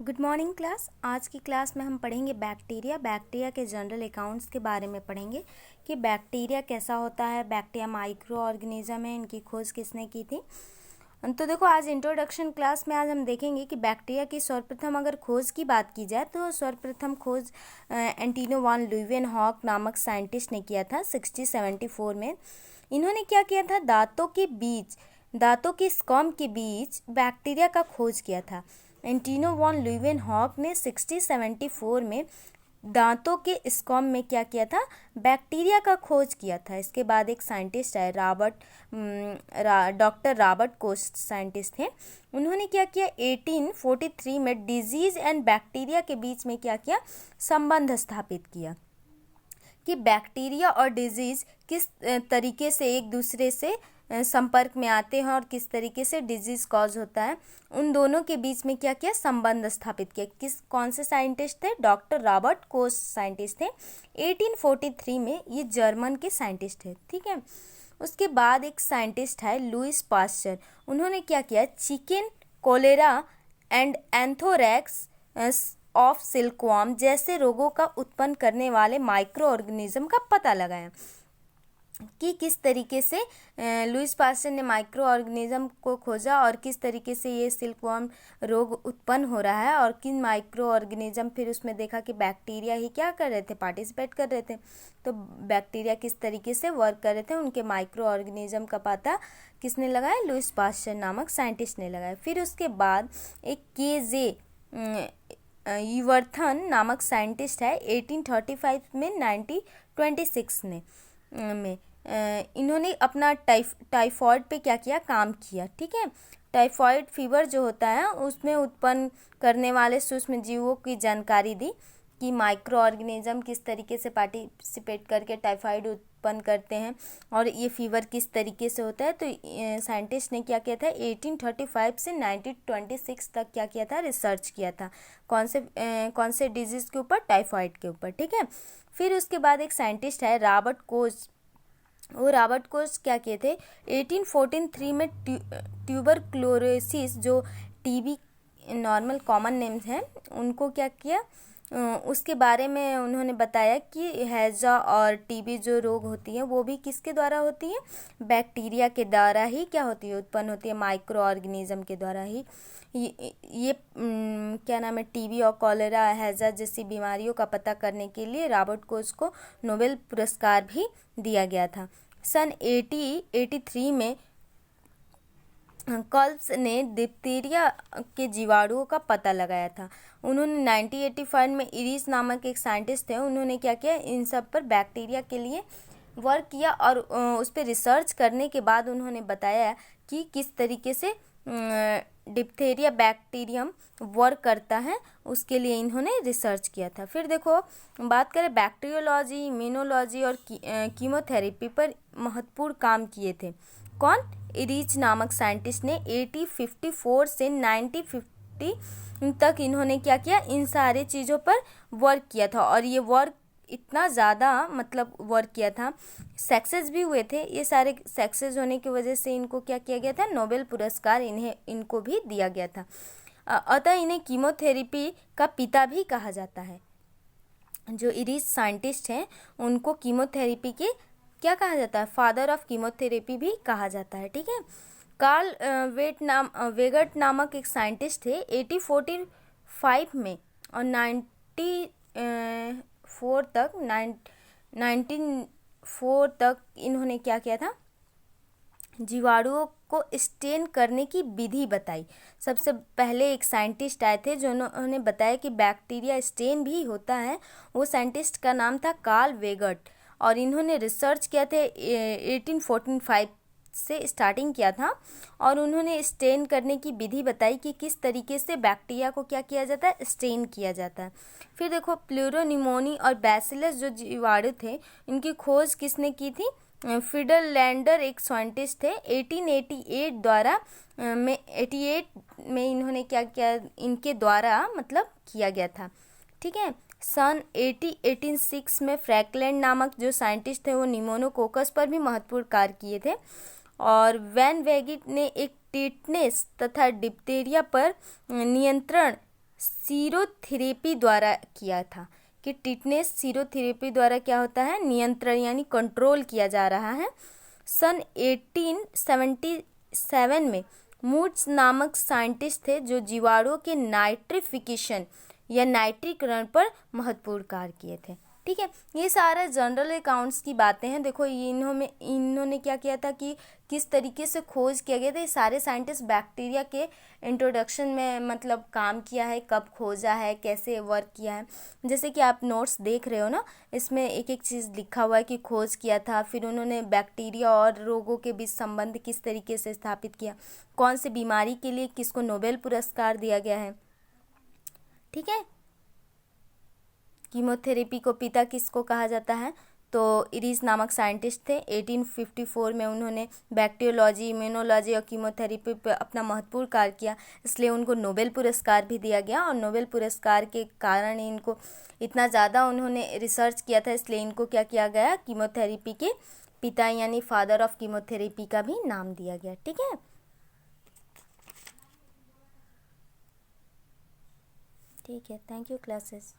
Good morning class. आज की class में हम पढ़ेंगे बैक्टीरिया के जनरल अकाउंट्स के बारे में पढ़ेंगे कि बैक्टीरिया कैसा होता है। बैक्टीरिया माइक्रो ऑर्गेनिज्म है, इनकी खोज किसने की थी। तो देखो, आज इंट्रोडक्शन क्लास में आज हम देखेंगे कि बैक्टीरिया की सर्वप्रथम अगर खोज की बात की जाए तो सर्वप्रथम खोज एंटोनियो वॉन ल्यूवेनहॉक नामक साइंटिस्ट ने किया था 1674 में। इन्होंने क्या किया था, दांतों के स्कर्म के बीच बैक्टीरिया का खोज किया था। एंटोनियो वॉन ल्यूवेनहॉक ने 1674 में दांतों के स्कर्म में क्या किया था, बैक्टीरिया का खोज किया था। इसके बाद एक साइंटिस्ट है डॉक्टर रॉबर्ट कोच साइंटिस्ट थे। उन्होंने क्या किया, 1843 में डिजीज एंड बैक्टीरिया के बीच में क्या किया, संबंध स्थापित किया कि बैक्टीरिया और डिजीज किस तरीके से एक दूसरे से संपर्क में आते हैं और किस तरीके से डिजीज कॉज होता है। उन दोनों के बीच में क्या किया, संबंध स्थापित किया। कौन से साइंटिस्ट थे, डॉक्टर रॉबर्ट कोच साइंटिस्ट थे। 1843 में ये जर्मन के साइंटिस्ट थे, ठीक है। उसके बाद एक साइंटिस्ट है लुईस पास्चर। उन्होंने क्या किया, chicken, cholera and anthrax of silkworm जैसे रोगों का उत्पन्न करने वाले माइक्रो ऑर्गेनिज्म का पता लगाया कि किस तरीके से लुईस पास्चर ने माइक्रो ऑर्गेनिज्म को खोजा और किस तरीके से ये सिल्कवर्म रोग उत्पन्न हो रहा है और किन माइक्रो ऑर्गेनिज्म। फिर उसमें देखा कि बैक्टीरिया ही क्या कर रहे थे, पार्टिसिपेट कर रहे थे। तो बैक्टीरिया किस तरीके से वर्क कर रहे थे, उनके माइक्रो ऑर्गेनिज्म का पता किसने लगाया, लुईस पास्चर नामक साइंटिस्ट ने लगाया। फिर उसके बाद एक केजे यूवर्थन नामक साइंटिस्ट है 1835 में 1926 में इन्होंने अपना टाइफॉइड पे क्या किया, काम किया, ठीक है। टाइफॉइड फीवर जो होता है उसमें उत्पन्न करने वाले सूक्ष्म जीवों की जानकारी दी कि माइक्रो ऑर्गेनिज्म किस तरीके से पार्टिसिपेट करके टाइफॉइड उत्पन्न करते हैं और ये फीवर किस तरीके से होता है। तो साइंटिस्ट ने क्या किया था, 1835 से 1926 तक क्या किया था, रिसर्च किया था। कौन से डिजीज़ के ऊपर, टाइफॉइड के ऊपर, ठीक है। फिर उसके बाद एक साइंटिस्ट है रॉबर्ट कोच। वो रॉबर्ट कोच क्या किए थे, 1843 में ट्यूबरक्लोसिस जो टीबी नॉर्मल कॉमन नेम्स हैं उनको क्या किया, उसके बारे में उन्होंने बताया कि हैजा और टीबी जो रोग होती है वो भी किसके द्वारा होती है, बैक्टीरिया के द्वारा ही क्या होती है, उत्पन्न होती है, माइक्रो ऑर्गेनिज्म के द्वारा ही। ये क्या नाम है, टीबी और कॉलेरा, हैजा जैसी बीमारियों का पता करने के लिए रॉबर्ट कोच को नोबेल पुरस्कार भी दिया गया था। सन 1883 में कल्प्स ने डिप्थीरिया के जीवाणुओं का पता लगाया था। उन्होंने 1985 में इरिस नामक एक साइंटिस्ट थे, उन्होंने क्या किया, इन सब पर बैक्टीरिया के लिए वर्क किया और उस पर रिसर्च करने के बाद उन्होंने बताया कि किस तरीके से डिप्थीरिया बैक्टीरियम वर्क करता है, उसके लिए इन्होंने रिसर्च किया था। फिर देखो, बात करें बैक्टीरियोलॉजी, इम्यूनोलॉजी और कीमोथेरेपी पर महत्वपूर्ण काम किए थे। कौन, इरिच नामक साइंटिस्ट ने 1854 से 1950 तक इन्होंने क्या किया, इन सारे चीज़ों पर वर्क किया था। और ये वर्क इतना ज़्यादा मतलब वर्क किया था, सक्सेस भी हुए थे। ये सारे सक्सेस होने की वजह से इनको क्या किया गया था, नोबेल पुरस्कार इनको भी दिया गया था। अतः इन्हें कीमोथेरेपी का पिता भी कहा जाता है। जो इरिच साइंटिस्ट हैं उनको कीमोथेरेपी के क्या कहा जाता है, फादर ऑफ कीमोथेरेपी भी कहा जाता है, ठीक है। कार्ल वेगट नामक एक साइंटिस्ट थे 1845 में और 1904 तक इन्होंने क्या किया था, जीवाणुओं को स्टेन करने की विधि बताई। सबसे पहले एक साइंटिस्ट आए थे जो उन्होंने बताया कि बैक्टीरिया स्टेन भी होता है। वो साइंटिस्ट का नाम था कार्ल वेगट और इन्होंने रिसर्च किया थे 1845 से स्टार्टिंग किया था और उन्होंने स्टेन करने की विधि बताई कि किस तरीके से बैक्टीरिया को क्या किया जाता है, स्टेन किया जाता है। फिर देखो, प्लूरोनिमोनी और बैसिलस जो जीवाणु थे इनकी खोज किसने की थी, फिडलैंडर एक साइंटिस्ट थे। 1888 में इन्होंने क्या किया, इनके द्वारा मतलब किया गया था, ठीक है। सन 1886 में फ्रैंकलैंड नामक जो साइंटिस्ट थे वो निमोनोकोकस पर भी महत्वपूर्ण कार्य किए थे और वैन वेगिट ने एक टिटनेस तथा डिप्थीरिया पर नियंत्रण सीरोथेरेपी द्वारा किया था, कि टिटनेस सीरोथेरेपी द्वारा क्या होता है, नियंत्रण यानी कंट्रोल किया जा रहा है। सन 1877 में मूड्स नामक साइंटिस्ट थे जो जीवाणुओं के नाइट्रिफिकेशन या नाइट्रीकरण पर महत्वपूर्ण कार्य किए थे। ठीक है, ये सारे जनरल अकाउंट्स की बातें हैं। देखो इन्होंने क्या किया था कि किस तरीके से खोज किया गया था। ये सारे साइंटिस्ट बैक्टीरिया के इंट्रोडक्शन में मतलब काम किया है, कब खोजा है, कैसे वर्क किया है। जैसे कि आप नोट्स देख रहे हो ना, इसमें एक एक चीज़ लिखा हुआ है कि खोज किया था, फिर उन्होंने बैक्टीरिया और रोगों के बीच संबंध किस तरीके से स्थापित किया, कौन सी बीमारी के लिए किसको नोबेल पुरस्कार दिया गया है। ठीक है, कीमोथेरेपी को पिता किसको कहा जाता है, तो इरिस नामक साइंटिस्ट थे। 1854 में उन्होंने बैक्टीरियोलॉजी, इम्यूनोलॉजी और कीमोथेरेपी पर अपना महत्वपूर्ण कार्य किया, इसलिए उनको नोबेल पुरस्कार भी दिया गया। और नोबेल पुरस्कार के कारण इनको इतना ज़्यादा उन्होंने रिसर्च किया था, इसलिए इनको क्या किया गया, कीमोथेरेपी के पिता यानी फादर ऑफ कीमोथेरेपी का भी नाम दिया गया। ठीक है, ठीक है, थैंक यू क्लासेस।